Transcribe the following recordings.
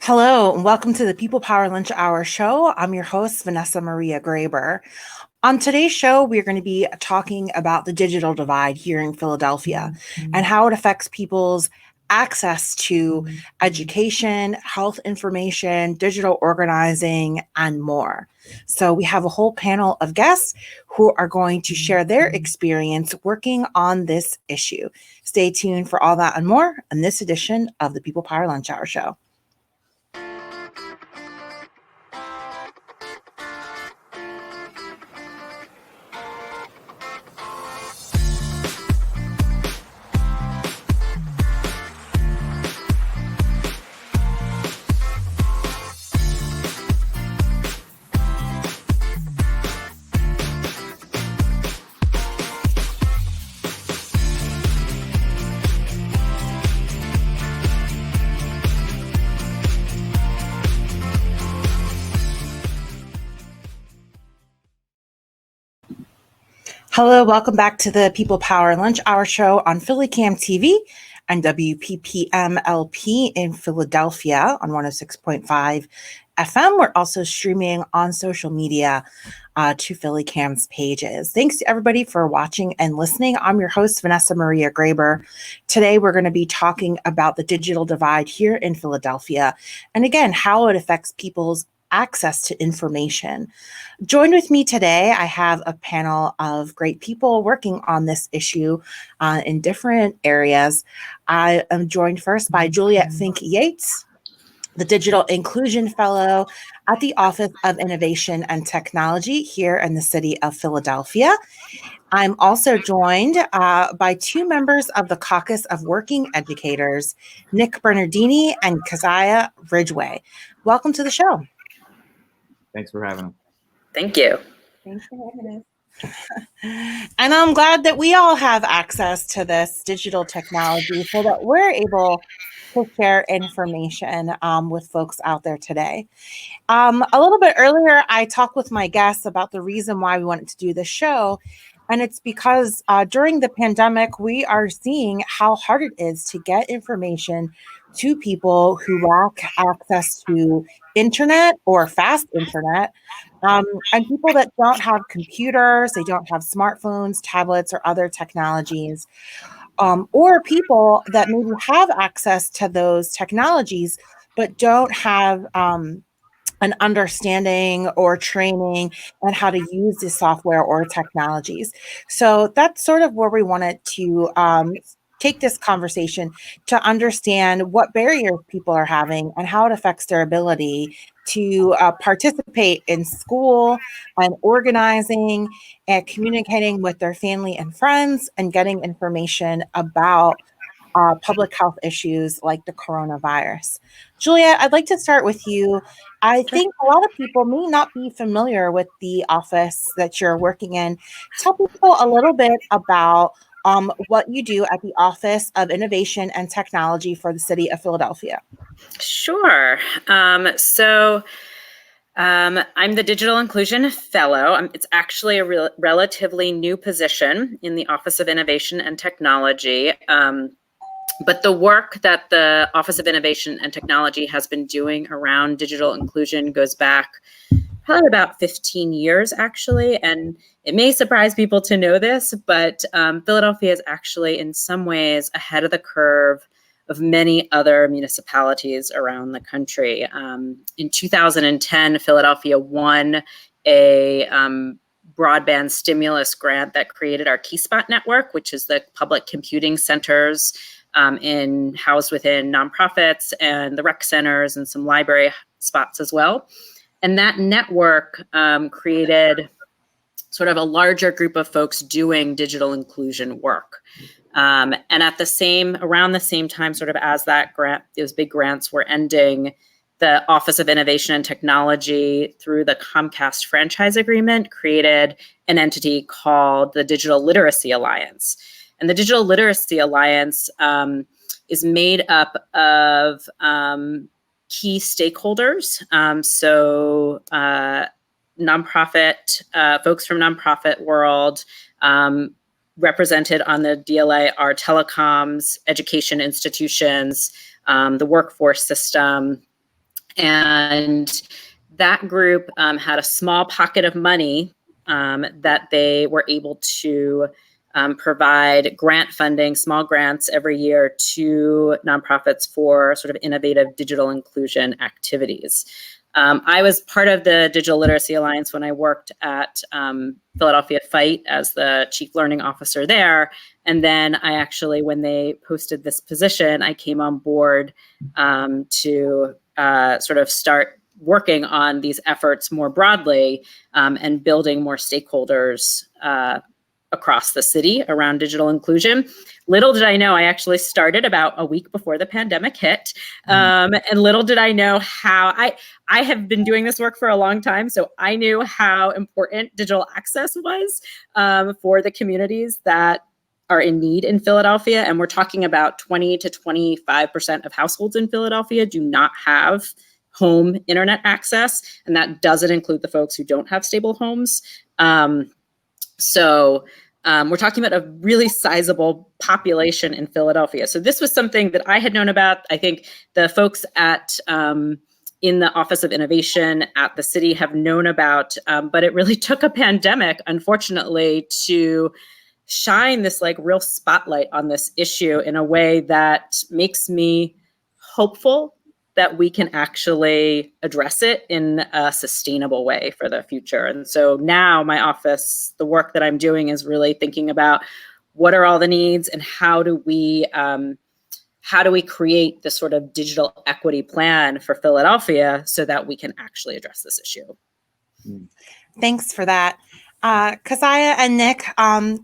Hello, and welcome to the People Power Lunch Hour show. I'm your host, Vanessa Maria Graber. On today's show, we're going to be talking about the digital divide here in Philadelphia and how it affects people's access to education, health information, digital organizing, and more. So we have a whole panel of guests who are going to share their experience working on this issue. Stay tuned for all that and more in this edition of the People Power Lunch Hour show. Hello, welcome back to the People Power Lunch Hour show on Philly Cam TV and WPPM LP in Philadelphia on 106.5 FM. We're also streaming on social media to Philly Cam's pages. Thanks to everybody for watching and listening. I'm your host, Vanessa Maria Graber. Today, we're going to be talking about the digital divide here in Philadelphia, and again, how it affects people's access to information. Joined with me today, I have a panel of great people working on this issue in different areas. I am joined first by Juliet Fink Yates, the Digital Inclusion Fellow at the Office of Innovation and Technology here in the city of Philadelphia. I'm also joined by two members of the Caucus of Working Educators, Nick Bernardini and Keziah Ridgeway. Welcome to the show. Thanks for having us. Thank you. Thanks for having us. And I'm glad that we all have access to this digital technology so that we're able to share information with folks out there today. A little bit earlier, I talked with my guests about the reason why we wanted to do this show. And it's because during the pandemic, we are seeing how hard it is to get information to people who lack access to internet or fast internet, and people that don't have computers, they don't have smartphones, tablets, or other technologies, or people that maybe have access to those technologies but don't have an understanding or training on how to use the software or technologies. So that's sort of where we wanted to take this conversation to understand what barriers people are having and how it affects their ability to participate in school and organizing and communicating with their family and friends and getting information about public health issues like the coronavirus. Juliet, I'd like to start with you. I think a lot of people may not be familiar with the office that you're working in. Tell people a little bit about what you do at the Office of Innovation and Technology for the City of Philadelphia. Sure. I'm the Digital Inclusion Fellow. It's actually a relatively new position in the Office of Innovation and Technology. But the work that the Office of Innovation and Technology has been doing around digital inclusion goes back probably about 15 years, actually. And it may surprise people to know this, but Philadelphia is actually in some ways ahead of the curve of many other municipalities around the country. In 2010, Philadelphia won a broadband stimulus grant that created our KeySpot network, which is the public computing centers housed within nonprofits and the rec centers and some library spots as well. And that network created sort of a larger group of folks doing digital inclusion work. And around the same time, sort of as that grant, those big grants were ending, the Office of Innovation and Technology, through the Comcast franchise agreement, created an entity called the Digital Literacy Alliance. And the Digital Literacy Alliance is made up of key stakeholders. Nonprofit, folks from nonprofit world, represented on the DLA are telecoms, education institutions, the workforce system, And that group had a small pocket of money that they were able to provide grant funding, small grants every year to nonprofits for sort of innovative digital inclusion activities. I was part of the Digital Literacy Alliance when I worked at Philadelphia FIGHT as the chief learning officer there. And then I actually, when they posted this position, I came on board to sort of start working on these efforts more broadly and building more stakeholders across the city around digital inclusion. Little did I know, I actually started about a week before the pandemic hit. And little did I know how, I have been doing this work for a long time, so I knew how important digital access was for the communities that are in need in Philadelphia. And we're talking about 20 to 25% of households in Philadelphia do not have home internet access. And that doesn't include the folks who don't have stable homes. So we're talking about a really sizable population in Philadelphia. So this was something that I had known about. I think the folks at in the Office of Innovation at the city have known about, but it really took a pandemic, unfortunately, to shine this like real spotlight on this issue in a way that makes me hopeful that we can actually address it in a sustainable way for the future. And so now my office, the work that I'm doing is really thinking about what are all the needs and how do we create this sort of digital equity plan for Philadelphia so that we can actually address this issue. Thanks for that. Keziah and Nick,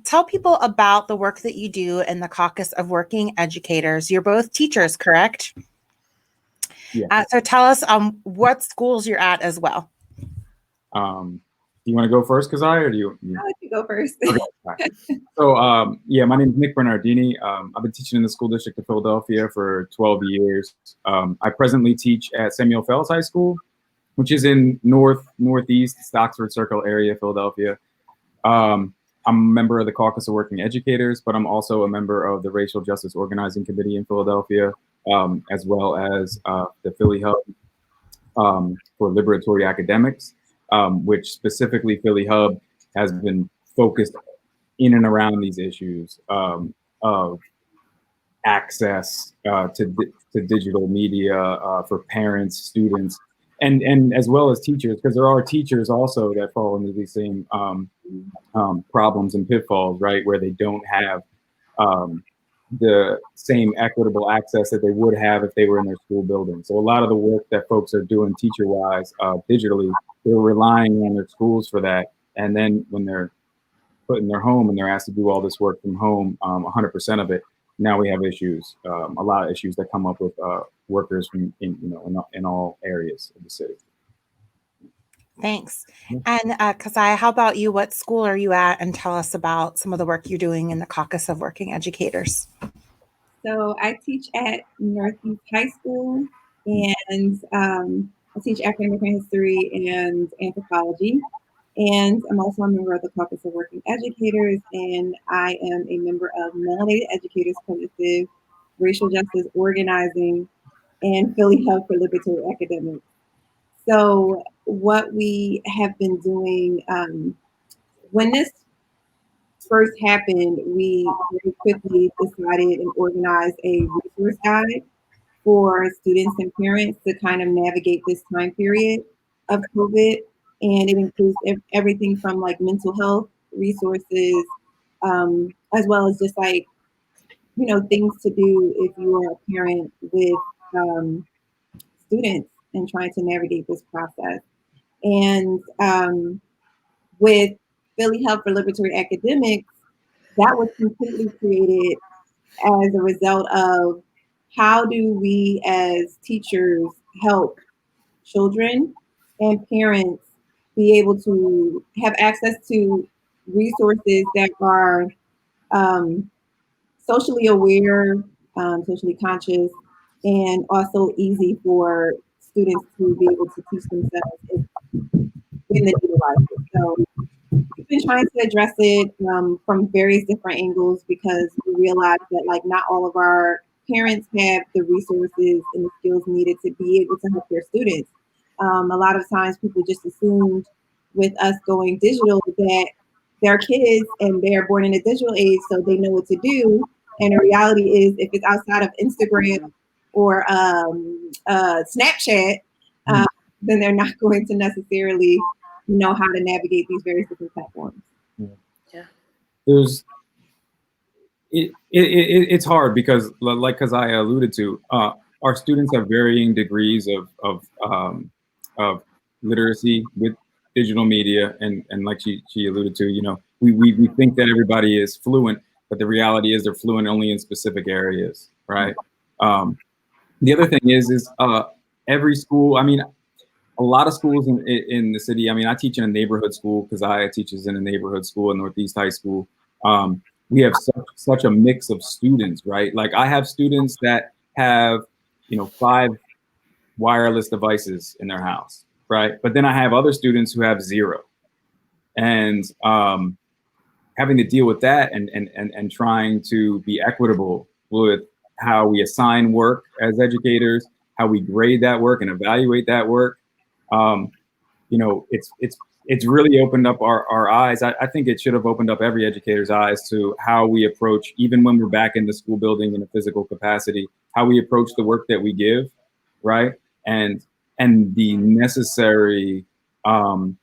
tell people about the work that you do in the Caucus of Working Educators. You're both teachers, correct? Yeah. So tell us what schools you're at as well. Do you want to go first, Keziah, or do you? I'll let you go first. Okay. Right. So, yeah, my name is Nick Bernardini. I've been teaching in the school district of Philadelphia for 12 years. I presently teach at Samuel Fells High School, which is in northeast Oxford Circle area, Philadelphia. I'm a member of the Caucus of Working Educators, but I'm also a member of the Racial Justice Organizing Committee in Philadelphia, as well as the Philly Hub for Liberatory Academics, which specifically Philly Hub has been focused in and around these issues of access to digital media for parents, students, and as well as teachers, because there are teachers also that fall into these same problems and pitfalls, right, where they don't have the same equitable access that they would have if they were in their school building. So a lot of the work that folks are doing teacher-wise digitally, they're relying on their schools for that. And then when they're put in their home and they're asked to do all this work from home, 100% of it, now we have issues, a lot of issues that come up with workers from in all areas of the city. Thanks. And Keziah, how about you? What school are you at? And tell us about some of the work you're doing in the Caucus of Working Educators. So I teach at Northeast High School, and I teach African American history and anthropology. And I'm also a member of the Caucus of Working Educators, and I am a member of Melanated Educators Collective, Racial Justice Organizing, and Philly Hub for Liberatory Academics. So what we have been doing, when this first happened, we very quickly decided and organized a resource guide for students and parents to kind of navigate this time period of COVID. And it includes everything from like mental health resources, as well as just like, things to do if you are a parent with students and trying to navigate this process. And with Philly Hub for Liberatory Academics, that was completely created as a result of how do we as teachers help children and parents be able to have access to resources that are socially aware, socially conscious, and also easy for students to be able to teach themselves in the digital life. So we've been trying to address it from various different angles because we realize that like not all of our parents have the resources and the skills needed to be able to help their students. A lot of times people just assumed with us going digital that they're kids and they're born in a digital age, so they know what to do. And the reality is, if it's outside of Instagram or Snapchat, then they're not going to necessarily know how to navigate these various different platforms. Yeah. It's hard because, like Keziah alluded to, our students have varying degrees of literacy with digital media, and like she alluded to, we think that everybody is fluent, but the reality is they're fluent only in specific areas, right? The other thing is every school, I mean, a lot of schools in the city, I mean, I teach in a neighborhood school, Keziah teaches in a neighborhood school in Northeast High School. We have such a mix of students, right? Like I have students that have, 5 wireless devices in their house, right? But then I have other students who have 0. And having to deal with that and trying to be equitable with how we assign work as educators, how we grade that work and evaluate that work. It's really opened up our eyes. I think it should have opened up every educator's eyes to how we approach, even when we're back in the school building in a physical capacity, how we approach the work that we give, right? And the necessary, the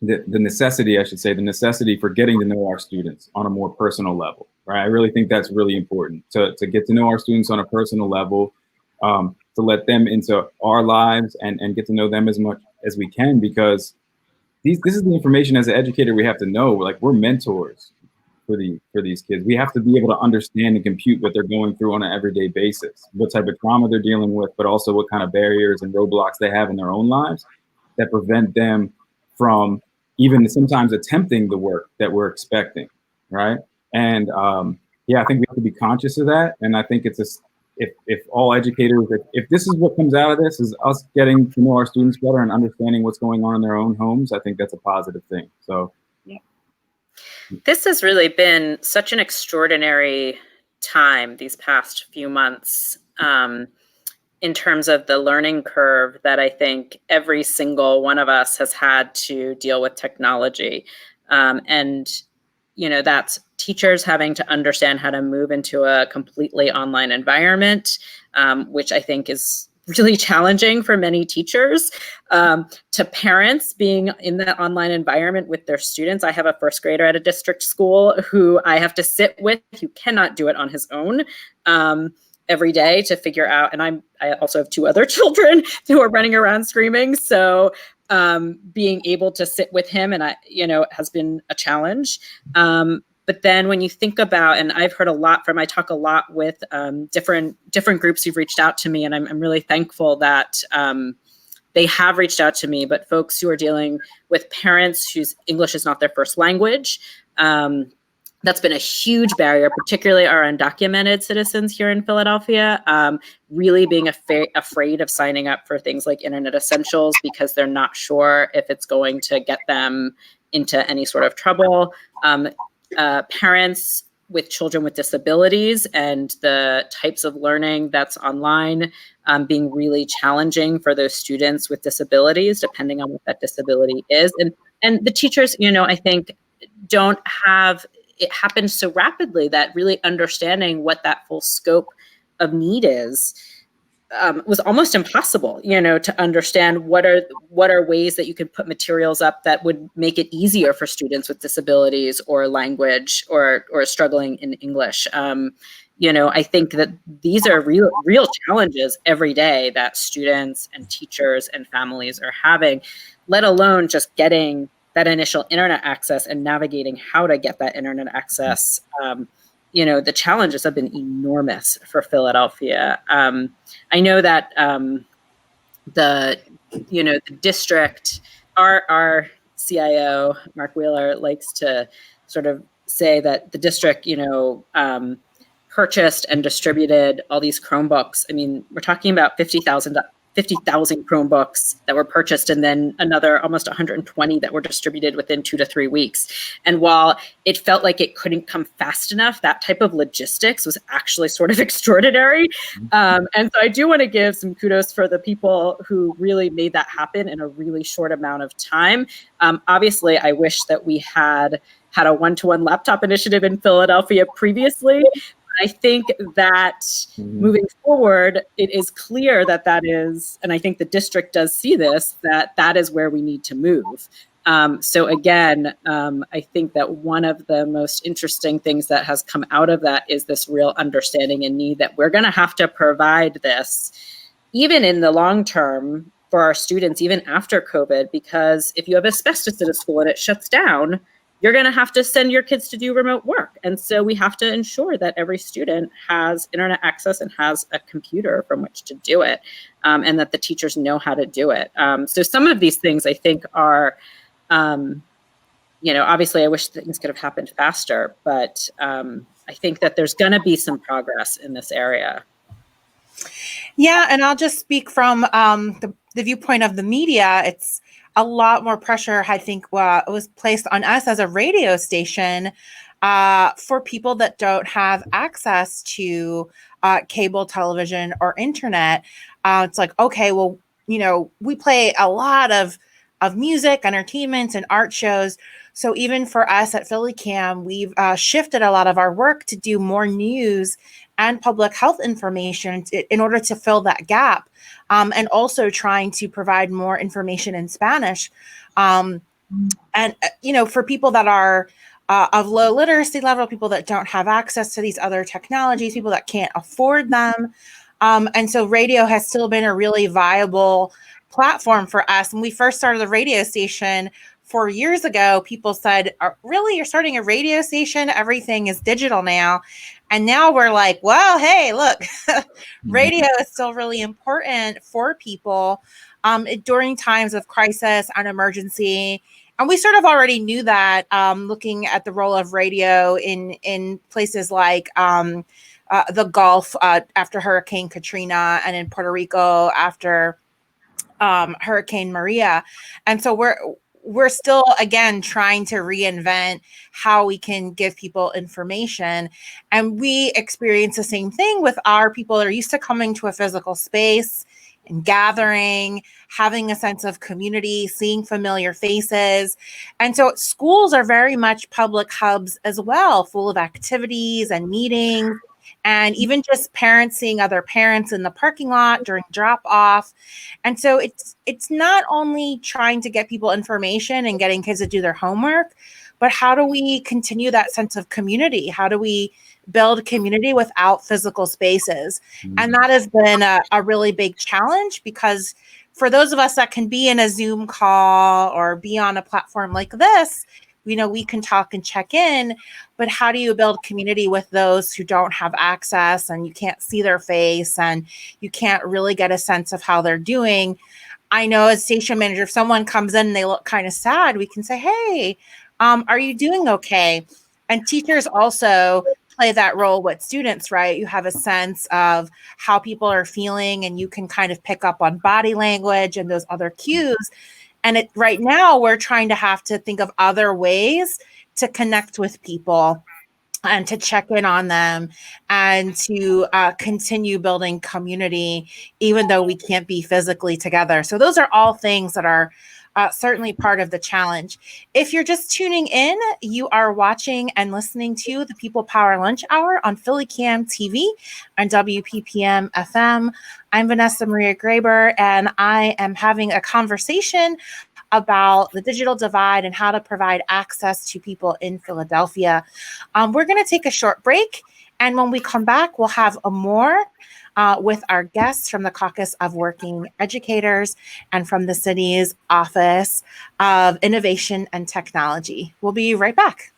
necessity, I should say, the necessity for getting to know our students on a more personal level, right? I really think that's really important to get to know our students on a personal level, to let them into our lives and get to know them as much as we can, because this is the information as an educator we have to know. Like, we're mentors for these kids. We have to be able to understand and compute what they're going through on an everyday basis, what type of trauma they're dealing with, but also what kind of barriers and roadblocks they have in their own lives that prevent them from even sometimes attempting the work that we're expecting, right? And I think we have to be conscious of that. And I think it's if all educators, if this is what comes out of this, is us getting to know our students better and understanding what's going on in their own homes, I think that's a positive thing. So, yeah. This has really been such an extraordinary time these past few months, in terms of the learning curve that I think every single one of us has had to deal with technology. And that's teachers having to understand how to move into a completely online environment, which I think is really challenging for many teachers, to parents being in that online environment with their students. I have a first grader at a district school who I have to sit with, who cannot do it on his own, every day to figure out, and I also have 2 other children who are running around screaming. So being able to sit with him has been a challenge. But then when you think about, and I've heard I talk a lot with different groups who've reached out to me, and I'm really thankful that they have reached out to me, but folks who are dealing with parents whose English is not their first language, that's been a huge barrier, particularly our undocumented citizens here in Philadelphia, really being afraid of signing up for things like Internet Essentials because they're not sure if it's going to get them into any sort of trouble. Parents with children with disabilities and the types of learning that's online being really challenging for those students with disabilities, depending on what that disability is. And the teachers, I think don't have, it happens so rapidly that really understanding what that full scope of need is was almost impossible, to understand what are ways that you can put materials up that would make it easier for students with disabilities or language or struggling in English. I think that these are real challenges every day that students and teachers and families are having, let alone just getting that initial internet access and navigating how to get that internet access. The challenges have been enormous for Philadelphia. I know that the district, our CIO, Mark Wheeler, likes to sort of say that the district, purchased and distributed all these Chromebooks. I mean, we're talking about 50,000 50,000 Chromebooks that were purchased, and then another almost 120 that were distributed within 2 to 3 weeks. And while it felt like it couldn't come fast enough, that type of logistics was actually sort of extraordinary. And so I do want to give some kudos for the people who really made that happen in a really short amount of time. Obviously, I wish that we had a one-to-one laptop initiative in Philadelphia previously. I think that moving forward, it is clear that is, and I think the district does see this, that is where we need to move. So again, I think that one of the most interesting things that has come out of that is this real understanding and need that we're going to have to provide this, even in the long term, for our students, even after COVID, because if you have asbestos in a school and it shuts down, you're going to have to send your kids to do remote work. And so we have to ensure that every student has internet access and has a computer from which to do it, and that the teachers know how to do it. So some of these things I think are, obviously I wish things could have happened faster, but I think that there's going to be some progress in this area. Yeah, and I'll just speak from the viewpoint of the media. It's a lot more pressure, I think, was placed on us as a radio station for people that don't have access to cable television or internet. It's like, okay, well, we play a lot of music, entertainment, and art shows. So even for us at PhillyCam, we've shifted a lot of our work to do more news and public health information in order to fill that gap, and also trying to provide more information in Spanish. And, for people that are of low literacy level, people that don't have access to these other technologies, people that can't afford them. And so radio has still been a really viable platform for us. When we first started the radio station 4 years ago, people said, really, you're starting a radio station? Everything is digital now. And now we're like, well, hey, look, radio is still really important for people during times of crisis and emergency. And we sort of already knew that, looking at the role of radio in places like the Gulf after Hurricane Katrina, and in Puerto Rico after Hurricane Maria. And so we're still, again, trying to reinvent how we can give people information. And we experience the same thing with our people that are used to coming to a physical space and gathering, having a sense of community, seeing familiar faces. And so schools are very much public hubs as well, full of activities and meetings, and even just parents seeing other parents in the parking lot during drop off. And so it's not only trying to get people information and getting kids to do their homework, but how do we continue that sense of community? How do we build community without physical spaces? And that has been a really big challenge, because for those of us that can be in a Zoom call or be on a platform like this, we can talk and check in, but how do you build community with those who don't have access, and you can't see their face and you can't really get a sense of how they're doing? I know as station manager, if someone comes in and they look kind of sad, we can say, hey, are you doing okay? And teachers also play that role with students, right? You have a sense of how people are feeling, and you can kind of pick up on body language and those other cues. And right now, we're trying to have to think of other ways to connect with people and to check in on them and to continue building community, even though we can't be physically together. So those are all things that are certainly part of the challenge. If you're just tuning in, you are watching and listening to the People Power Lunch Hour on PhillyCam TV and WPPM FM. I'm Vanessa Maria Graber, and I am having a conversation about the digital divide and how to provide access to people in Philadelphia. We're going to take a short break, and when we come back, we'll have more with our guests from the Caucus of Working Educators and from the city's Office of Innovation and Technology. We'll be right back.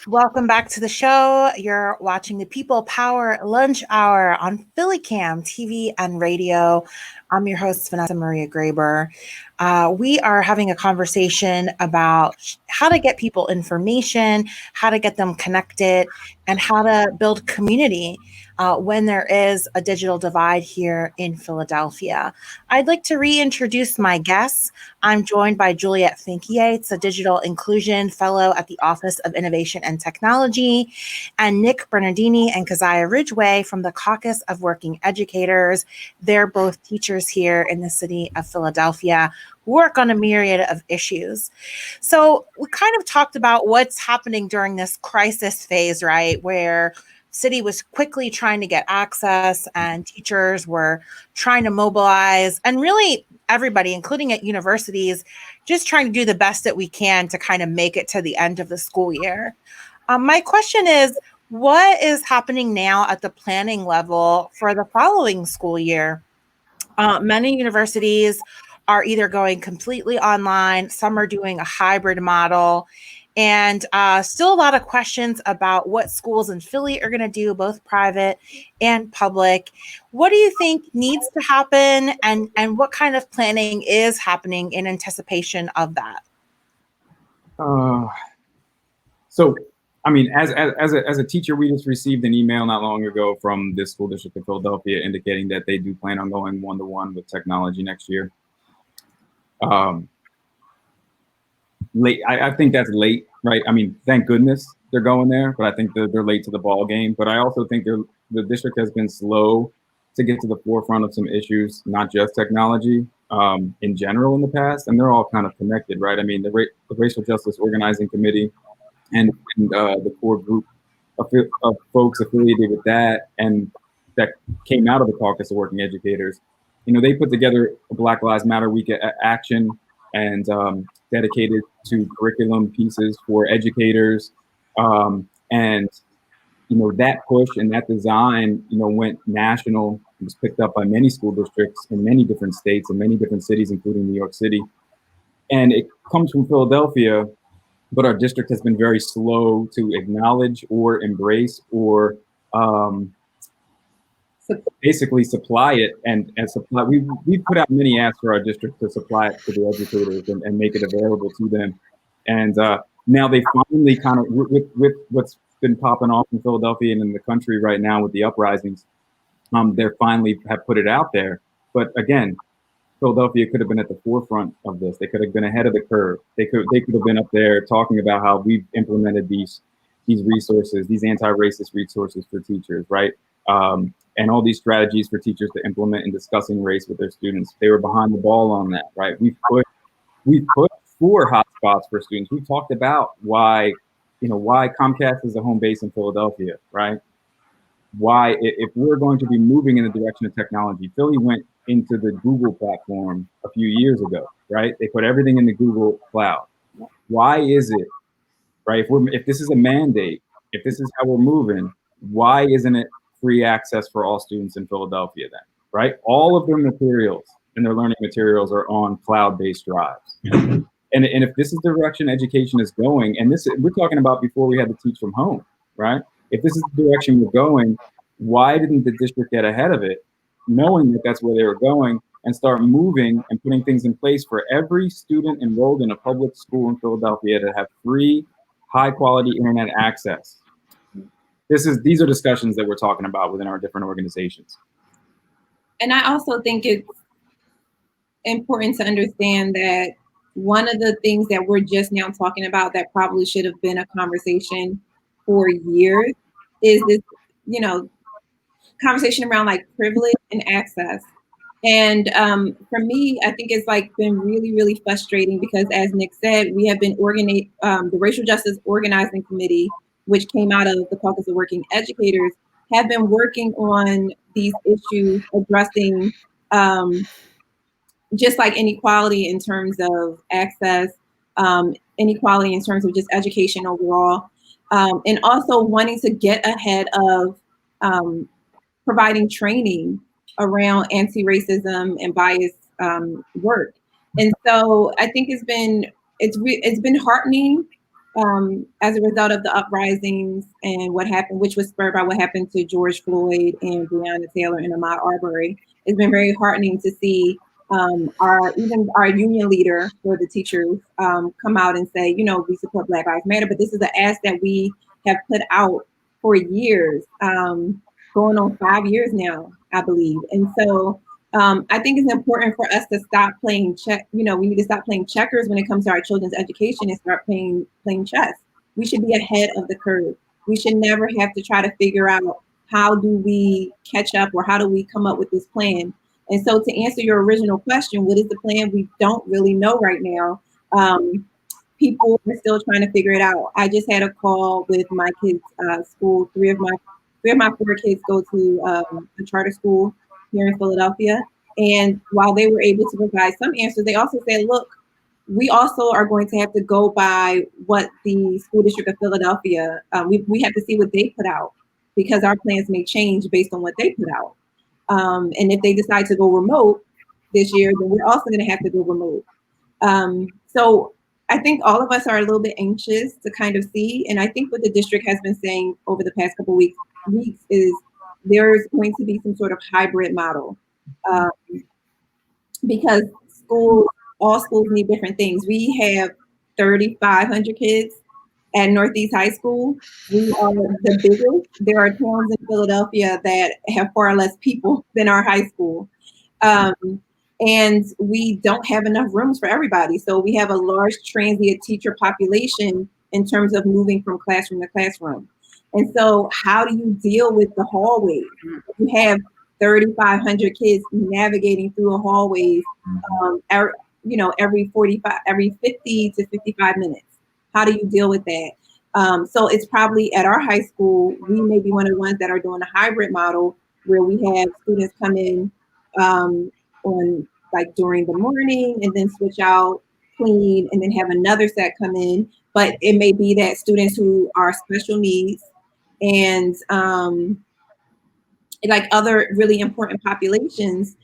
Welcome back to the show. You're watching the People Power Lunch Hour on Philly Cam TV and radio. I'm your host, Vanessa Maria Graber. We are having a conversation about how to get people information, how to get them connected, and how to build community when there is a digital divide here in Philadelphia. I'd like to reintroduce my guests. I'm joined by Juliet Fink Yates, a digital inclusion fellow at the Office of Innovation and Technology, and Nick Bernardini and Keziah Ridgeway from the Caucus of Working Educators. They're both teachers here in the city of Philadelphia who work on a myriad of issues. So we kind of talked about what's happening during this crisis phase, right, where city was quickly trying to get access and teachers were trying to mobilize, and really everybody, including at universities, just trying to do the best that we can to kind of make it to the end of the school year. My question is, what is happening now at the planning level for the following school year? Many universities are either going completely online, some are doing a hybrid model, and still a lot of questions about what schools in Philly are going to do, both private and public. What do you think needs to happen, and what kind of planning is happening in anticipation of that? So, I mean, as a teacher, we just received an email not long ago from this school district of Philadelphia indicating that they do plan on going one-to-one with technology next year. Late, I think that's late, right? I mean, thank goodness they're going there, but I think they're late to the ball game. But I also think the district has been slow to get to the forefront of some issues, not just technology, in general in the past, and they're all kind of connected, right? I mean, the Racial Justice Organizing Committee and the core group of folks affiliated with that and that came out of the Caucus of Working Educators, you know, they put together a Black Lives Matter Week action and dedicated to curriculum pieces for educators. And, you know, that push and that design, you know, went national. It was picked up by many school districts in many different states and many different cities, including New York City. And it comes from Philadelphia, but our district has been very slow to acknowledge or embrace or basically supply it and supply. We've put out many asks for our district to supply it to the educators and make it available to them. And now they finally kind of, with what's been popping off in Philadelphia and in the country right now with the uprisings, they're finally have put it out there. But again, Philadelphia could have been at the forefront of this. They could have been ahead of the curve. They could have been up there talking about how we've implemented these resources, these anti-racist resources for teachers, right? And all these strategies for teachers to implement in discussing race with their students. They were behind the ball on that, right? We've put 4 hotspots for students. We've talked about why Comcast is a home base in Philadelphia, right? Why, if we're going to be moving in the direction of technology, Philly went into the Google platform a few years ago, right? They put everything in the Google cloud. Why is it, right? If this is a mandate, if this is how we're moving, why isn't it free access for all students in Philadelphia then, right? All of their materials and their learning materials are on cloud-based drives. And if this is the direction education is going, and we're talking about before we had to teach from home, right? If this is the direction we're going, why didn't the district get ahead of it, knowing that that's where they were going, and start moving and putting things in place for every student enrolled in a public school in Philadelphia to have free, high-quality internet access? These are discussions that we're talking about within our different organizations. And I also think it's important to understand that one of the things that we're just now talking about that probably should have been a conversation for years is this, you know, conversation around like privilege and access. And for me, I think it's like been really, really frustrating because, as Nick said, we have been the Racial Justice Organizing Committee, which came out of the Caucus of Working Educators, have been working on these issues, addressing just like inequality in terms of access, inequality in terms of just education overall, and also wanting to get ahead of providing training around anti-racism and bias work. And so I think it's been heartening as a result of the uprisings and what happened, which was spurred by what happened to George Floyd and Breonna Taylor and Ahmaud Arbery, it's been very heartening to see our union leader for the teachers come out and say, you know, we support Black Lives Matter, but this is an ask that we have put out for years, going on 5 years now, I believe. And so I think it's important for us to stop playing we need to stop playing checkers when it comes to our children's education and start playing chess. We should be ahead of the curve. We should never have to try to figure out how do we catch up or how do we come up with this plan. And so to answer your original question, what is the plan? We don't really know right now. People are still trying to figure it out. I just had a call with my kids' school. Three of my four kids go to a charter school here in Philadelphia. And while they were able to provide some answers, they also said, look, we also are going to have to go by what the school district of Philadelphia, we have to see what they put out, because our plans may change based on what they put out. And if they decide to go remote this year, then we're also going to have to go remote. So I think all of us are a little bit anxious to kind of see, and I think what the district has been saying over the past couple weeks is there's going to be some sort of hybrid model, because all schools need different things. We have 3,500 kids at Northeast High School. We are the biggest. There are towns in Philadelphia that have far less people than our high school. And we don't have enough rooms for everybody. So we have a large transient teacher population in terms of moving from classroom to classroom. And so how do you deal with the hallways? You have 3,500 kids navigating through a hallways, every 50 to 55 minutes. How do you deal with that? So it's probably at our high school, we may be one of the ones that are doing a hybrid model where we have students come in on like during the morning and then switch out, clean, and then have another set come in. But it may be that students who are special needs and like other really important populations,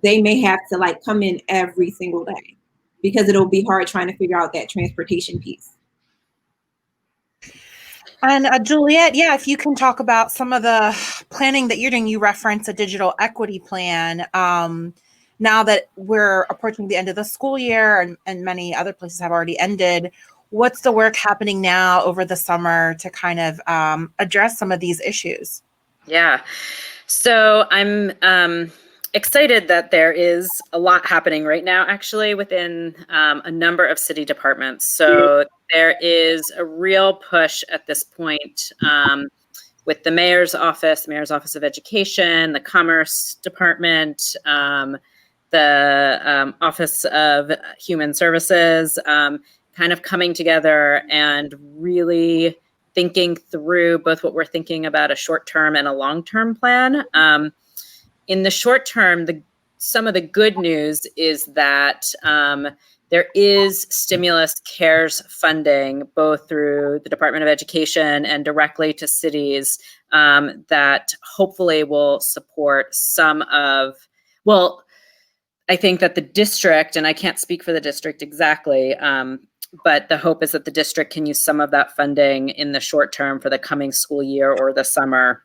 they may have to like come in every single day, because it'll be hard trying to figure out that transportation piece. And Juliet, yeah, if you can talk about some of the planning that you're doing. You referenced a digital equity plan. Now that we're approaching the end of the school year and many other places have already ended, what's the work happening now over the summer to kind of address some of these issues? Yeah, so I'm excited that there is a lot happening right now, actually, within a number of city departments. So there is a real push at this point with the mayor's office of education, the commerce department, the Office of Human Services, kind of coming together and really thinking through both what we're thinking about a short-term and a long-term plan. In the short term, some of the good news is that there is stimulus CARES funding, both through the Department of Education and directly to cities, that hopefully will support some of, well, I think that the district, and I can't speak for the district exactly, but the hope is that the district can use some of that funding in the short term for the coming school year or the summer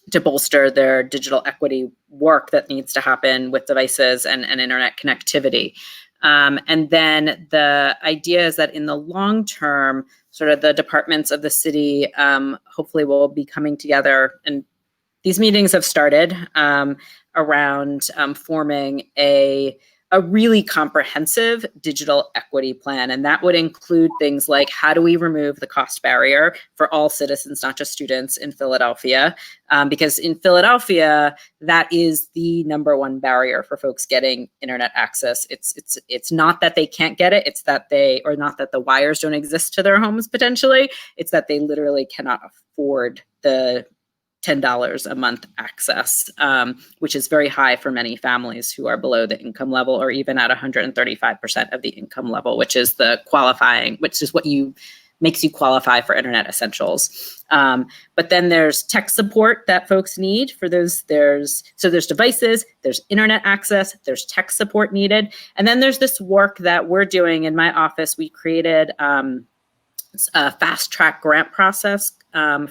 to bolster their digital equity work that needs to happen with devices and internet connectivity. And then the idea is that in the long term, sort of the departments of the city hopefully will be coming together, and these meetings have started around forming a really comprehensive digital equity plan. And that would include things like, how do we remove the cost barrier for all citizens, not just students in Philadelphia? Because in Philadelphia, that is the number one barrier for folks getting internet access. It's not that they can't get it, it's that or not that the wires don't exist to their homes potentially, it's that they literally cannot afford the $10 a month access, which is very high for many families who are below the income level, or even at 135% of the income level, which is what makes you qualify for internet essentials. But then there's tech support that folks need for those. There's devices, there's internet access, there's tech support needed. And then there's this work that we're doing in my office. We created fast track grant process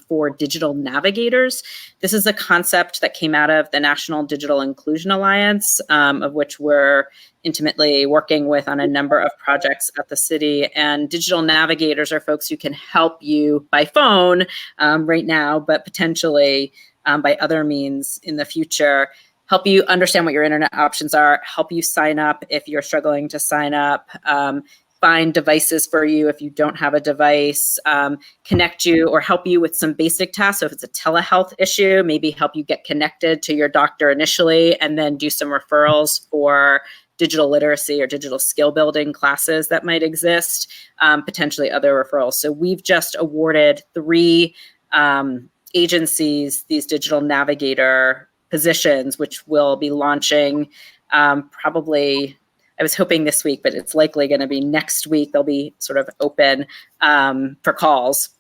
for digital navigators. This is a concept that came out of the National Digital Inclusion Alliance, of which we're intimately working with on a number of projects at the city. And digital navigators are folks who can help you by phone right now, but potentially by other means in the future, help you understand what your internet options are, help you sign up if you're struggling to sign up, find devices for you if you don't have a device, connect you or help you with some basic tasks. So if it's a telehealth issue, maybe help you get connected to your doctor initially, and then do some referrals for digital literacy or digital skill building classes that might exist, potentially other referrals. So we've just awarded 3 agencies these digital navigator positions, which will be launching probably, I was hoping this week, but it's likely going to be next week. They'll be sort of open for calls.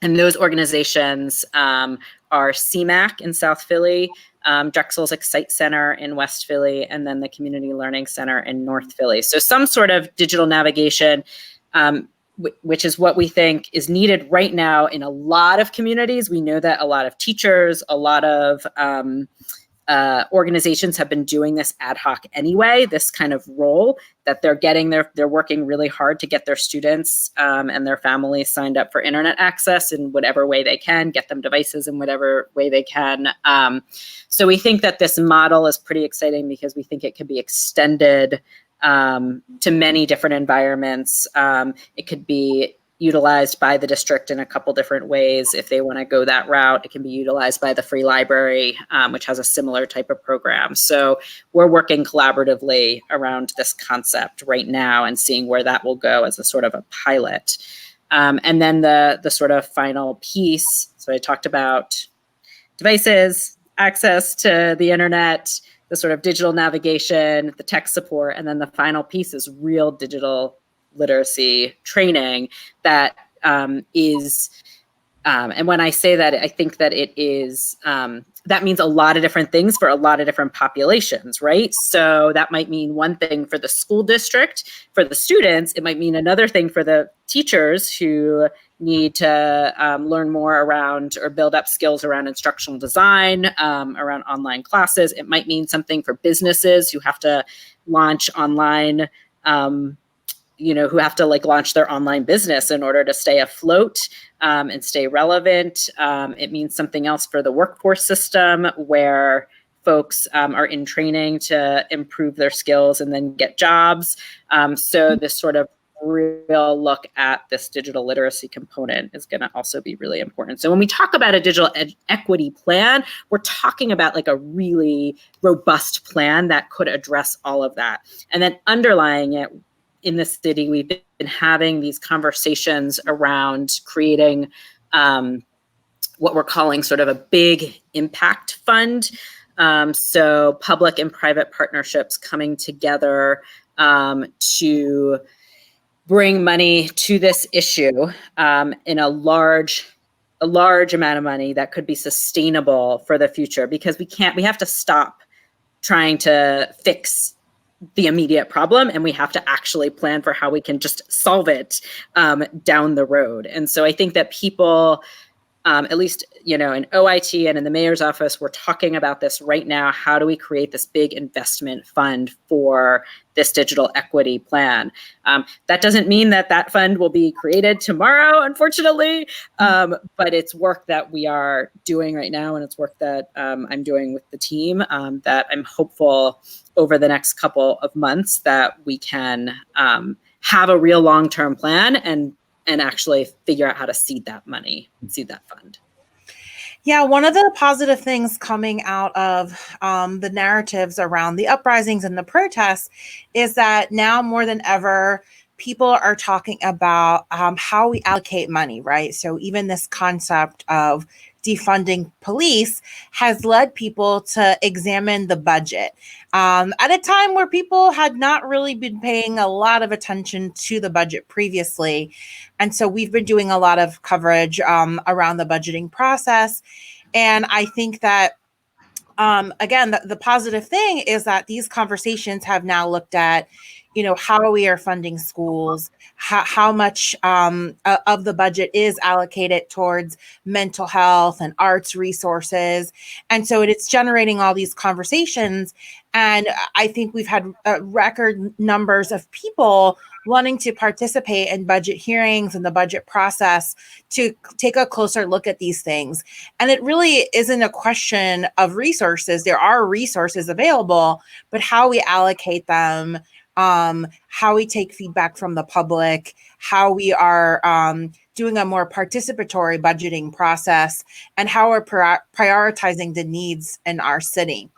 And those organizations are CMAC in South Philly, Drexel's Excite Center in West Philly, and then the Community Learning Center in North Philly. So some sort of digital navigation, which is what we think is needed right now in a lot of communities. We know that a lot of teachers, a lot of organizations have been doing this ad hoc anyway, this kind of role that they're working really hard to get their students and their families signed up for internet access in whatever way they can, get them devices in whatever way they can. So we think that this model is pretty exciting because we think it could be extended to many different environments. It could be utilized by the district in a couple different ways. If they want to go that route, it can be utilized by the Free Library, which has a similar type of program. So we're working collaboratively around this concept right now and seeing where that will go as a sort of a pilot. And then the sort of final piece, so I talked about devices, access to the internet, the sort of digital navigation, the tech support, and then the final piece is real digital literacy training that is, and when I say that, I think that it is, that means a lot of different things for a lot of different populations, right? So that might mean one thing for the school district, for the students, it might mean another thing for the teachers who need to learn more around or build up skills around instructional design, around online classes. It might mean something for businesses who have to launch online, who have to launch their online business in order to stay afloat and stay relevant. It means something else for the workforce system where folks are in training to improve their skills and then get jobs. So this sort of real look at this digital literacy component is going to also be really important. So when we talk about a digital equity plan, we're talking about a really robust plan that could address all of that. And then underlying it, in the city, we've been having these conversations around creating what we're calling sort of a big impact fund. So public and private partnerships coming together to bring money to this issue in a large amount of money that could be sustainable for the future, because we have to stop trying to fix the immediate problem, and we have to actually plan for how we can just solve it down the road. And so I think that people, at least, in OIT and in the mayor's office, we're talking about this right now. How do we create this big investment fund for this digital equity plan? That doesn't mean that fund will be created tomorrow, unfortunately, but it's work that we are doing right now, and it's work that I'm doing with the team that I'm hopeful over the next couple of months that we can have a real long-term plan and actually figure out how to seed that money, seed that fund. Yeah, one of the positive things coming out of the narratives around the uprisings and the protests is that now more than ever, people are talking about how we allocate money, right? So even this concept of defunding police has led people to examine the budget at a time where people had not really been paying a lot of attention to the budget previously. And so we've been doing a lot of coverage around the budgeting process. And I think that, again, the positive thing is that these conversations have now looked at, how we are funding schools, how much of the budget is allocated towards mental health and arts resources. And so it's generating all these conversations. And I think we've had record numbers of people wanting to participate in budget hearings and the budget process to take a closer look at these things. And it really isn't a question of resources. There are resources available, but how we allocate them, how we take feedback from the public, how we are doing a more participatory budgeting process, and how we're prioritizing the needs in our city.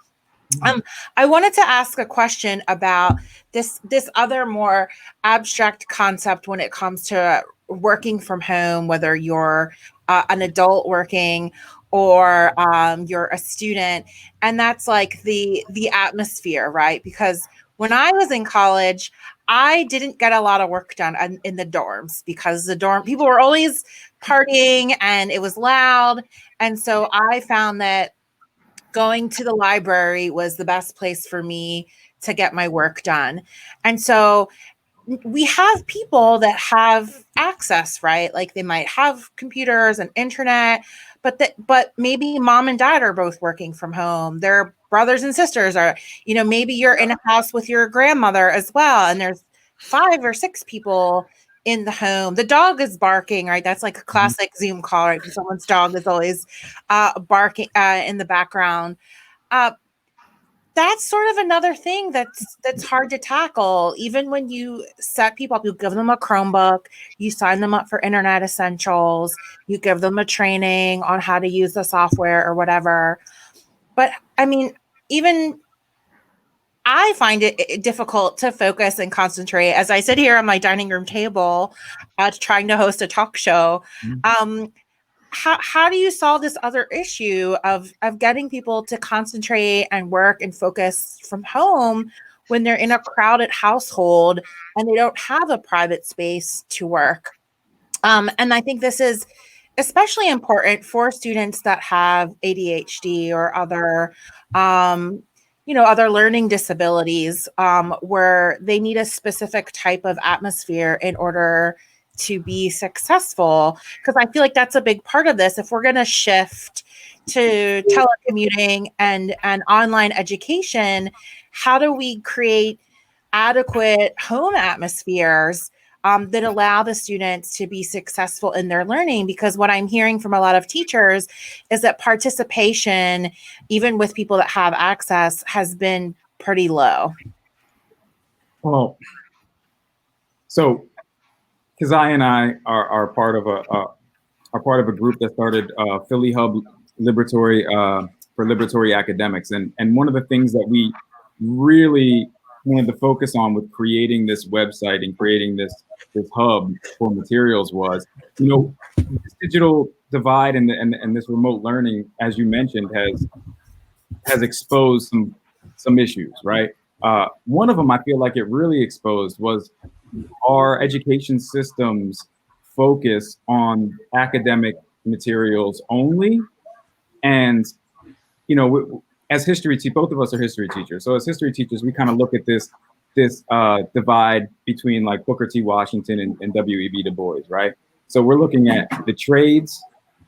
I wanted to ask a question about this other more abstract concept when it comes to working from home, whether you're an adult working or you're a student, and that's like the atmosphere, right? Because when I was in college, I didn't get a lot of work done in the dorms because the dorm people were always partying and it was loud, and so I found that going to the library was the best place for me to get my work done. And so we have people that have access, right? Like they might have computers and internet, but maybe mom and dad are both working from home. Their brothers and sisters are, maybe you're in a house with your grandmother as well, and there's 5 or 6 people in the home. The dog is barking, right? That's like a classic Zoom call, right? Someone's dog is always barking in the background. That's sort of another thing that's hard to tackle. Even when you set people up, you give them a Chromebook, you sign them up for internet essentials, you give them a training on how to use the software or whatever. But I mean, even I find it difficult to focus and concentrate as I sit here on my dining room table, trying to host a talk show. How do you solve this other issue of getting people to concentrate and work and focus from home when they're in a crowded household and they don't have a private space to work? And I think this is especially important for students that have ADHD or other other learning disabilities, where they need a specific type of atmosphere in order to be successful. Because I feel like that's a big part of this. If we're going to shift to telecommuting and online education, how do we create adequate home atmospheres that allow the students to be successful in their learning? Because what I'm hearing from a lot of teachers is that participation, even with people that have access, has been pretty low. Well, so Keziah and I are part of a group that started Philly Hub Liberatory for Liberatory Academics, and one of the things that we really wanted to focus on with creating this website and creating this hub for materials was, this digital divide and this remote learning, as you mentioned, has exposed some issues, right? One of them I feel like it really exposed was our education system's focus on academic materials only. And, as history teachers, both of us are history teachers. So as history teachers, we kind of look at this divide between like Booker T. Washington and W.E.B. Du Bois, right? So we're looking at the trades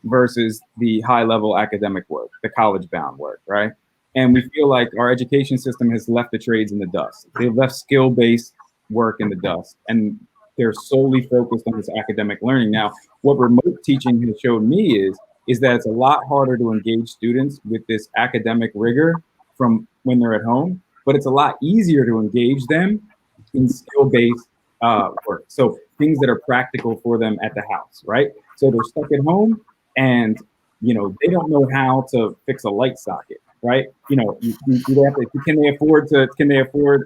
versus the high level academic work, the college bound work, right? And we feel like our education system has left the trades in the dust. They've left skill-based work in the dust, and they're solely focused on this academic learning. Now, what remote teaching has shown me is that it's a lot harder to engage students with this academic rigor from when they're at home, but it's a lot easier to engage them in skill-based work. So things that are practical for them at the house, right? So they're stuck at home and, they don't know how to fix a light socket, right? You have to, can they afford,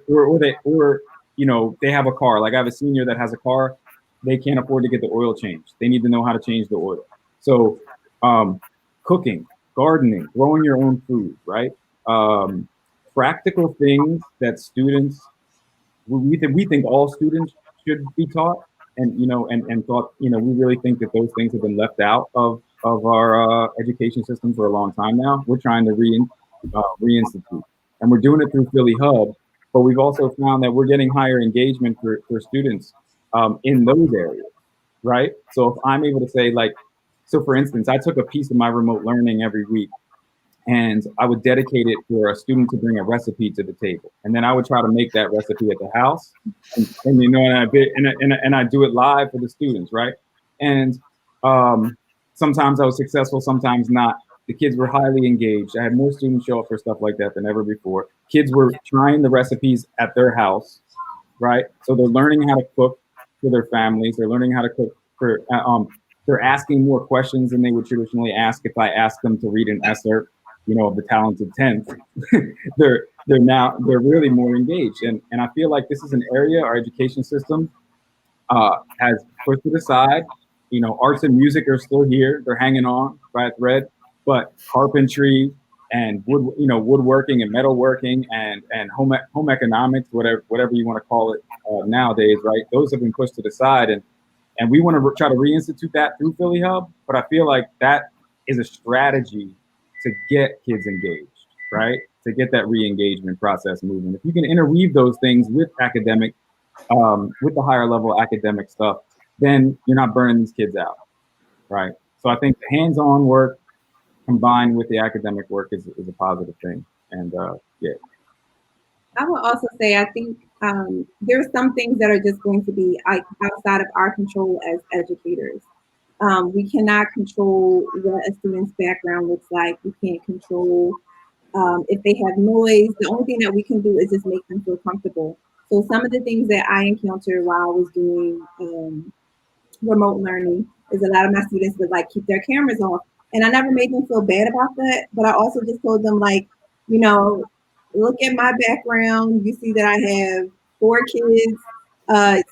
or they have a car. Like I have a senior that has a car, they can't afford to get the oil changed. They need to know how to change the oil. So cooking, gardening, growing your own food, right? Practical things that students, we think all students should be taught, and thought, we really think that those things have been left out of our education system for a long time now. We're trying to reinstitute, and we're doing it through Philly Hub. but we've also found that we're getting higher engagement for students in those areas, right? So if I'm able to say, like, so for instance, I took a piece of my remote learning every week, and I would dedicate it for a student to bring a recipe to the table, and then I would try to make that recipe at the house, and you know, and I do it live for the students, right? And sometimes I was successful, sometimes not. The kids were highly engaged. I had more students show up for stuff like that than ever before. Kids were trying the recipes at their house, right? So they're learning how to cook for their families. They're learning how to cook for. They're asking more questions than they would traditionally ask if I asked them to read an excerpt, you know, of the Talented Tenth. they're really more engaged, and I feel like this is an area our education system has pushed to the side. You know, arts and music are still here; they're hanging on by a thread. But carpentry and woodworking and metalworking and home economics, whatever you want to call it nowadays, right? Those have been pushed to the side, and we want to try to reinstitute that through Philly Hub. But I feel like that is a strategy to get kids engaged, right? To get that re-engagement process moving. If you can interweave those things with academic, with the higher level academic stuff, then you're not burning these kids out, right? So I think the hands-on work combined with the academic work is a positive thing. And yeah. I will also say, I think there are some things that are just going to be outside of our control as educators. We cannot control what a student's background looks like. We can't control if they have noise. The only thing that we can do is just make them feel comfortable. So some of the things that I encountered while I was doing remote learning is a lot of my students would like keep their cameras off. And I never made them feel bad about that, but I also just told them, like, you know, look at my background. You see that I have 4 kids.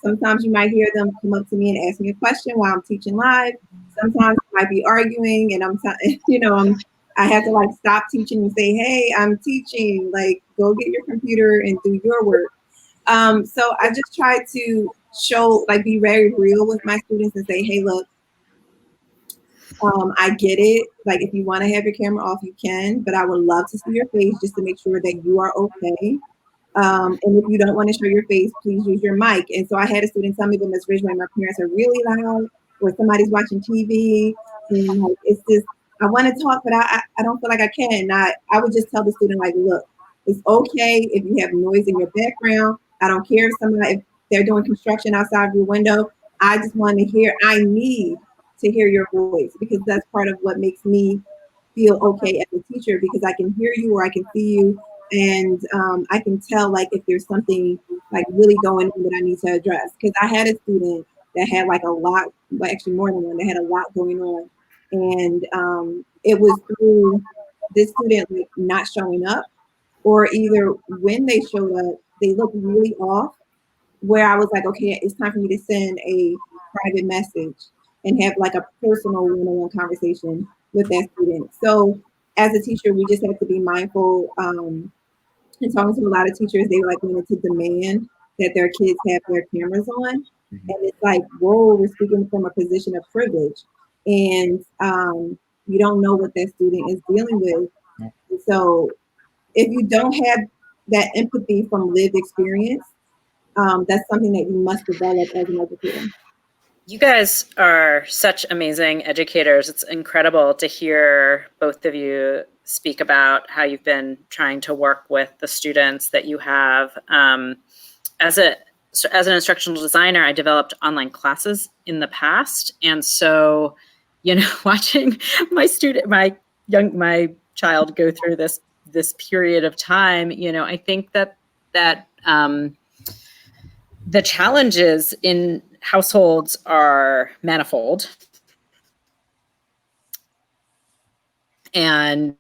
Sometimes you might hear them come up to me and ask me a question while I'm teaching live. Sometimes I might be arguing, and I have to like stop teaching and say, hey, I'm teaching, like, go get your computer and do your work. So I just try to be very real with my students and say, hey, look, I get it. Like, if you want to have your camera off, you can, but I would love to see your face just to make sure that you are okay. And if you don't want to show your face, please use your mic. And so I had a student tell me, but Ms. Ridgeway, my parents are really loud, or somebody's watching TV, and like, it's just, I want to talk, but I don't feel like I can. I would just tell the student, like, look, it's okay if you have noise in your background. I don't care if they're doing construction outside of your window. I just want to I need to hear your voice, because that's part of what makes me feel okay as a teacher, because I can hear you or I can see you, and I can tell, like, if there's something like really going on that I need to address. Because I had a student that had like a lot, well, actually more than one, that had a lot going on, and it was through this student like not showing up, or either when they showed up, they looked really off, where I was like, okay, it's time for me to send a private message and have like a personal one-on-one conversation with that student. So as a teacher, we just have to be mindful. And talking to a lot of teachers, they like wanted to demand that their kids have their cameras on. Mm-hmm. And it's like, whoa, we're speaking from a position of privilege. And you don't know what that student is dealing with. And so if you don't have that empathy from lived experience, that's something that you must develop as an educator. You guys are such amazing educators. It's incredible to hear both of you speak about how you've been trying to work with the students that you have. As an instructional designer, I developed online classes in the past. And so, watching my child go through this period of time, I think that the challenges in households are manifold. And,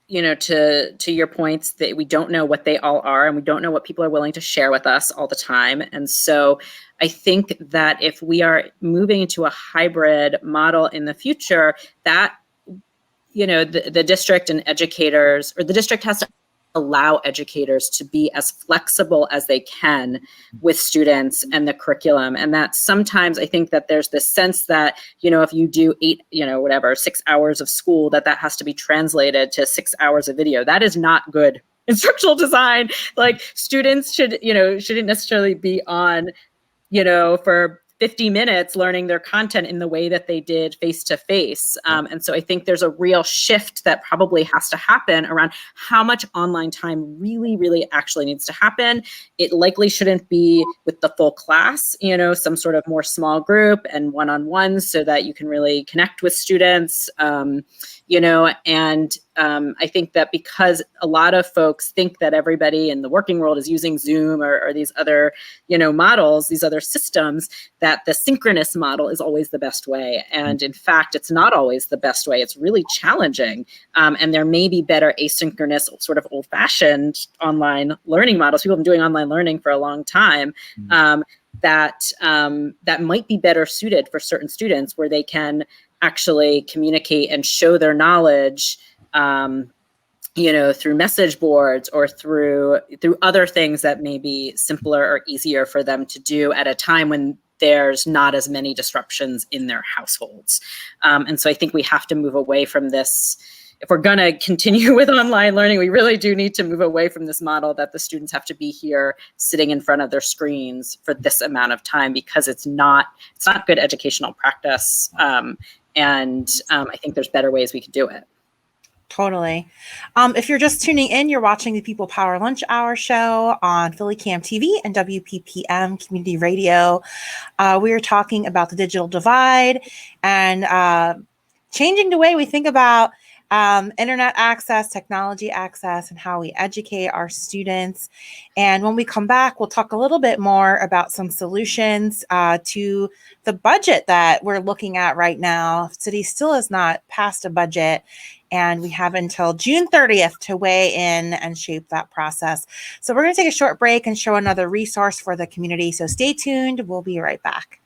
to your points, that we don't know what they all are, and we don't know what people are willing to share with us all the time. And so I think that if we are moving into a hybrid model in the future, that, the district and educators, or the district has to allow educators to be as flexible as they can with students and the curriculum. And that sometimes I think that there's this sense that, if you do 6 hours of school, that has to be translated to 6 hours of video. That is not good instructional design. Like students shouldn't necessarily be on, for 50 minutes learning their content in the way that they did face-to-face. And so I think there's a real shift that probably has to happen around how much online time really, really actually needs to happen. It likely shouldn't be with the full class, some sort of more small group and one-on-ones so that you can really connect with students. I think that because a lot of folks think that everybody in the working world is using Zoom or these other, models, these other systems, that the synchronous model is always the best way. And in fact, it's not always the best way. It's really challenging. And there may be better asynchronous, sort of old-fashioned online learning models. People have been doing online learning for a long time. That might be better suited for certain students, where they can actually communicate and show their knowledge, through message boards or through other things that may be simpler or easier for them to do at a time when there's not as many disruptions in their households. And so I think we have to move away from this. If we're going to continue with online learning, we really do need to move away from this model that the students have to be here sitting in front of their screens for this amount of time, because it's not good educational practice. And I think there's better ways we could do it. Totally. If you're just tuning in, you're watching the People Power Lunch Hour show on Philly Cam TV and WPPM Community Radio. We are talking about the digital divide and changing the way we think about internet access, technology access, and how we educate our students. And when we come back, we'll talk a little bit more about some solutions to the budget that we're looking at right now. City still has not passed a budget, and we have until June 30th to weigh in and shape that process. So we're going to take a short break and show another resource for the community. So stay tuned. We'll be right back.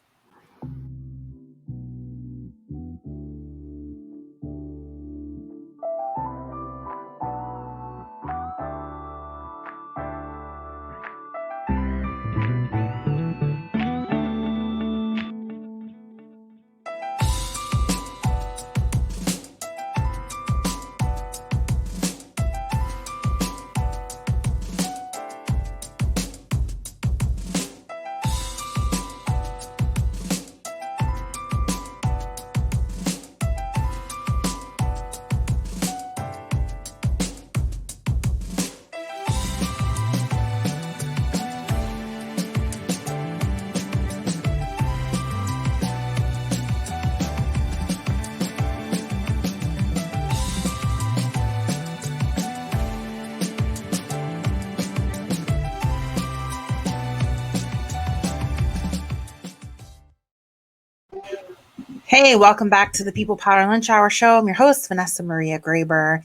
Hey, welcome back to the People Power Lunch Hour show. I'm your host, Vanessa Maria Graber,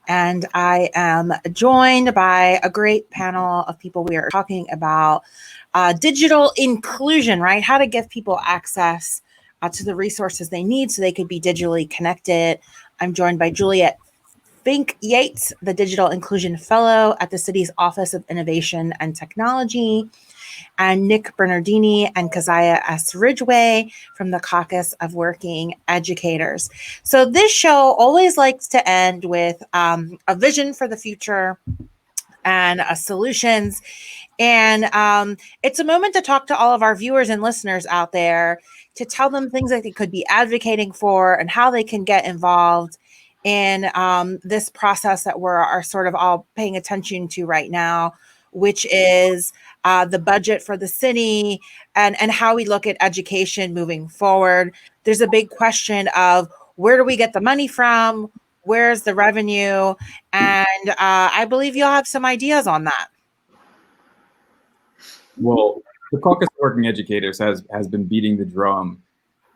and I am joined by a great panel of people. We are talking about digital inclusion, right? How to give people access to the resources they need so they could be digitally connected. I'm joined by Juliet Fink Yates, the Digital Inclusion Fellow at the city's Office of Innovation and Technology, and Nick Bernardini and Keziah S. Ridgeway from the Caucus of Working Educators. So this show always likes to end with a vision for the future and solutions. And it's a moment to talk to all of our viewers and listeners out there, to tell them things that they could be advocating for and how they can get involved in this process that we're sort of all paying attention to right now, which is the budget for the city and how we look at education moving forward. There's a big question of, where do we get the money from? Where's the revenue? And I believe you'll have some ideas on that. Well, the Caucus of Working Educators has been beating the drum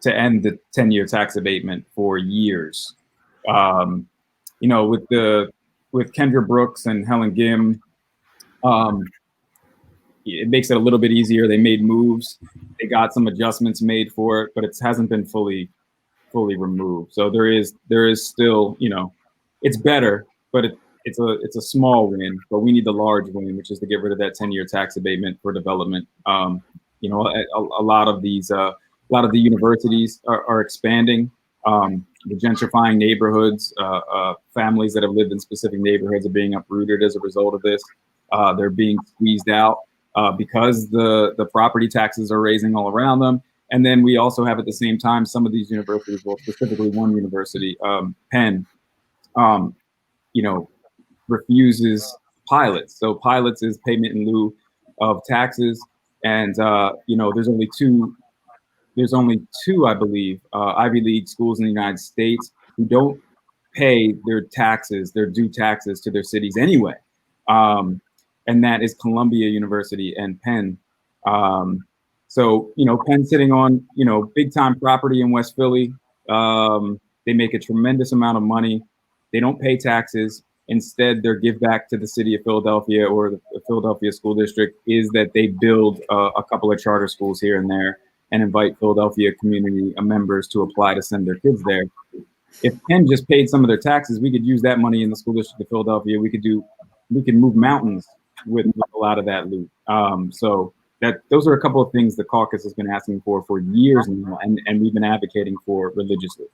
to end the 10-year tax abatement for years. With Kendra Brooks and Helen Gim, it makes it a little bit easier. They made moves. They got some adjustments made for it, but it hasn't been fully removed. So there is still, it's better, but it's a small win. But we need the large win, which is to get rid of that 10-year tax abatement for development. A lot of the universities are expanding The gentrifying neighborhoods, families that have lived in specific neighborhoods are being uprooted as a result of this. They're being squeezed out because the property taxes are raising all around them. And then we also have at the same time some of these universities, well, specifically one university, Penn, refuses pilots. So pilots is payment in lieu of taxes, and there's only two, I believe, Ivy League schools in the United States who don't pay their due taxes to their cities anyway. And that is Columbia University and Penn. So Penn sitting on, big time property in West Philly. They make a tremendous amount of money. They don't pay taxes. Instead, their give back to the city of Philadelphia or the Philadelphia School District is that they build a couple of charter schools here and there and invite Philadelphia community members to apply to send their kids there. If Penn just paid some of their taxes, we could use that money in the school district of Philadelphia. We can move mountains with a lot of that loot. So those are a couple of things the caucus has been asking for years now, and we've been advocating for religiously.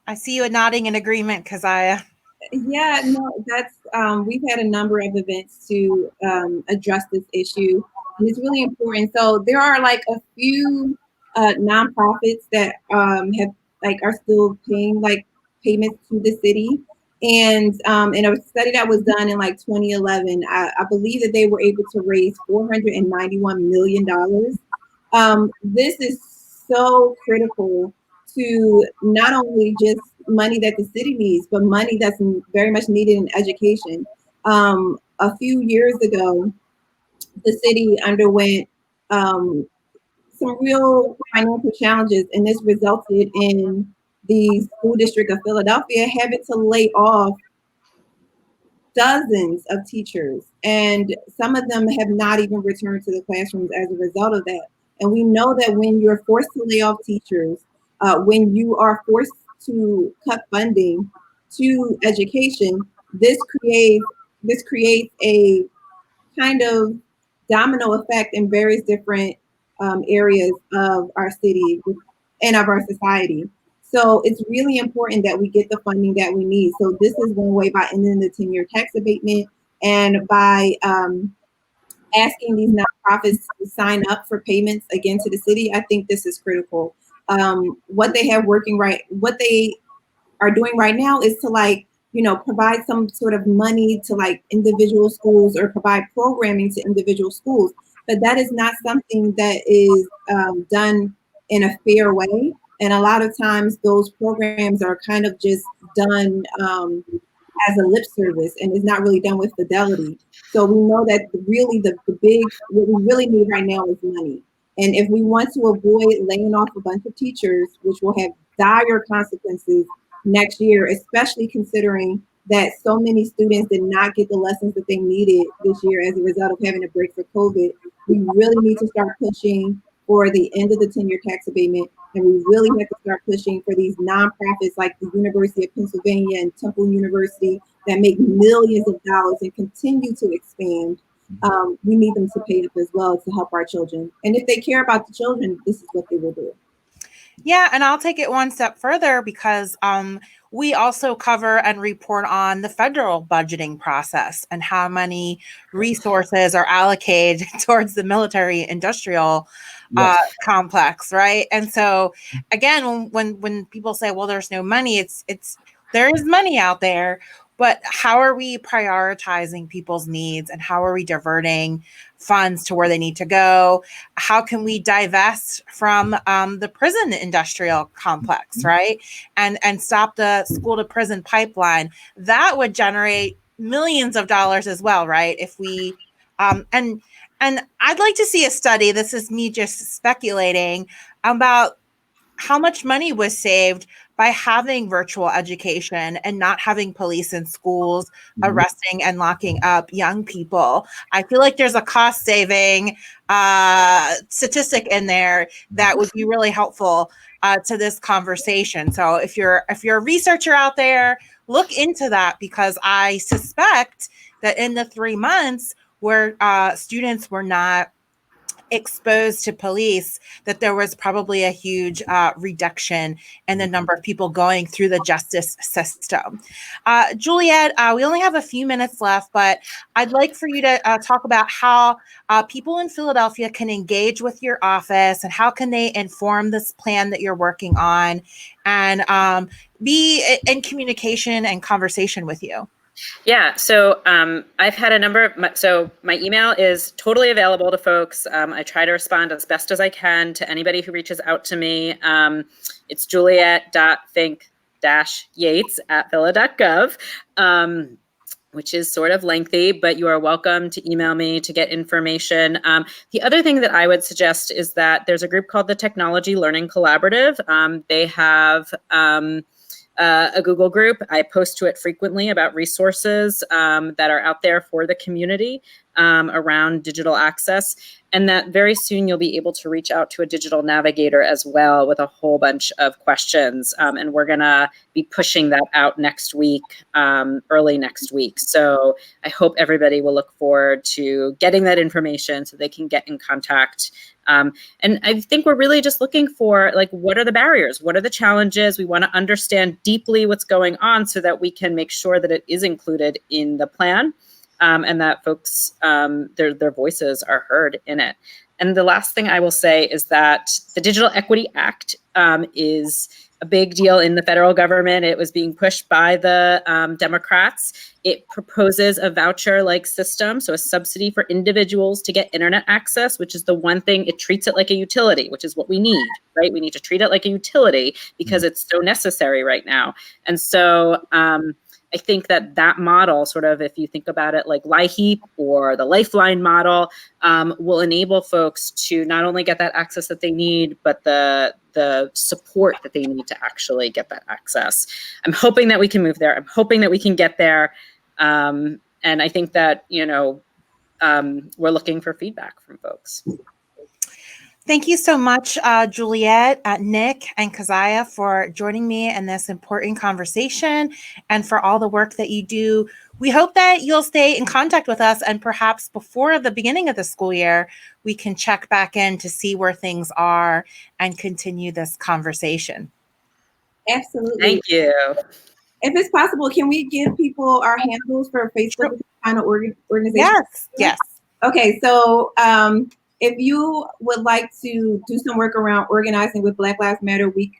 I see you nodding in agreement, Keziah. Yeah, no, that's we've had a number of events to address this issue, and it's really important. So there are like a few nonprofits that are still paying like payments to the city, and in a study that was done in like 2011, I believe that they were able to raise $491 million. This is so critical to not only just money that the city needs, but money that's very much needed in education. A few years ago, the city underwent some real financial challenges, and this resulted in the school district of Philadelphia having to lay off dozens of teachers, and some of them have not even returned to the classrooms as a result of that. And we know that when you're forced to lay off teachers, when you are forced to cut funding to education, this creates a kind of domino effect in various different areas of our city and of our society. So it's really important that we get the funding that we need. So this is one way, by ending the 10-year tax abatement and by asking these nonprofits to sign up for payments again to the city. I think this is critical. What they are doing right now is to provide some sort of money to individual schools or provide programming to individual schools. But that is not something that is done in a fair way. And a lot of times those programs are kind of just done as a lip service, and is not really done with fidelity. So we know that really what we really need right now is money. And if we want to avoid laying off a bunch of teachers, which will have dire consequences next year, especially considering that so many students did not get the lessons that they needed this year as a result of having a break for COVID, we really need to start pushing for the end of the 10-year tax abatement. And we really have to start pushing for these nonprofits like the University of Pennsylvania and Temple University that make millions of dollars and continue to expand. We need them to pay up as well to help our children. And if they care about the children, this is what they will do. Yeah, and I'll take it one step further because we also cover and report on the federal budgeting process and how many resources are allocated towards the military industrial complex, right? And so again, when people say, well, there's no money, there is money out there, but how are we prioritizing people's needs and how are we diverting funds to where they need to go? How can we divest from the prison industrial complex, right? And stop the school to prison pipeline? That would generate millions of dollars as well, right? If we and I'd like to see a study, this is me just speculating, about how much money was saved by having virtual education and not having police in schools arresting and locking up young people. I feel like there's a cost saving statistic in there that would be really helpful to this conversation. So if you're a researcher out there, look into that, because I suspect that in the 3 months where students were not exposed to police, that there was probably a huge reduction in the number of people going through the justice system. Juliet, we only have a few minutes left, but I'd like for you to talk about how people in Philadelphia can engage with your office and how can they inform this plan that you're working on and be in communication and conversation with you. Yeah, so I've had a number of, my email is totally available to folks. I try to respond as best as I can to anybody who reaches out to me. It's juliet.fink-yates@phila.gov. Which is sort of lengthy, but you are welcome to email me to get information. The other thing that I would suggest is that there's a group called the Technology Learning Collaborative. They have a Google group. I post to it frequently about resources that are out there for the community around digital access. And that very soon you'll be able to reach out to a digital navigator as well with a whole bunch of questions. And we're gonna be pushing that out next week, early next week. So I hope everybody will look forward to getting that information so they can get in contact. And I think we're really just looking for, like, what are the barriers? What are the challenges? We want to understand deeply what's going on so that we can make sure that it is included in the plan. And that folks, their voices are heard in it. And the last thing I will say is that the Digital Equity Act is a big deal in the federal government. It was being pushed by the Democrats. It proposes a voucher-like system, so a subsidy for individuals to get internet access, which is the one thing, it treats it like a utility, which is what we need, right? We need to treat it like a utility because it's so necessary right now. And so, I think that that model, sort of, if you think about it like LIHEAP or the Lifeline model, will enable folks to not only get that access that they need, but the support that they need to actually get that access. I'm hoping that we can move there. I'm hoping that we can get there. And I think that, we're looking for feedback from folks. Thank you so much, Juliet, Nick, and Keziah, for joining me in this important conversation and for all the work that you do. We hope that you'll stay in contact with us, and perhaps before the beginning of the school year, we can check back in to see where things are and continue this conversation. Absolutely. Thank you. If it's possible, can we give people our handles for Facebook kind of organization? Yes. Okay, so if you would like to do some work around organizing with Black Lives Matter Week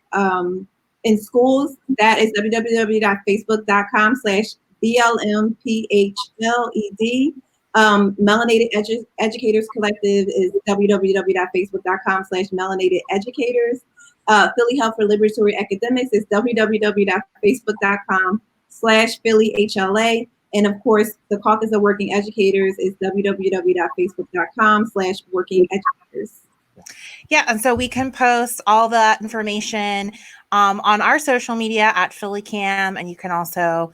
in schools, that is www.facebook.com/BLMPHLED. Melanated Educators Collective is www.facebook.com/melanated-educators. Philly Health for Liberatory Academics is www.facebook.com/PhillyHLA. And of course, the Caucus of Working Educators is www.facebook.com/workingeducators. Yeah, and so we can post all that information on our social media at PhillyCam, and you can also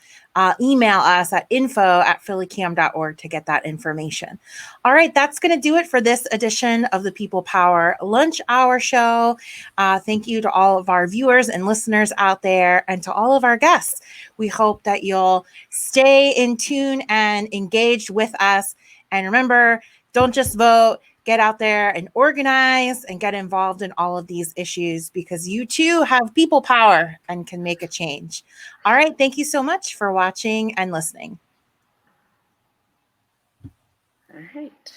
email us at info@phillycam.org to get that information. All right, that's going to do it for this edition of the People Power Lunch Hour Show. Thank you to all of our viewers and listeners out there, and to all of our guests. We hope that you'll stay in tune and engaged with us. And remember, don't just vote. Get out there and organize and get involved in all of these issues, because you too have people power and can make a change. All right. Thank you so much for watching and listening. All right.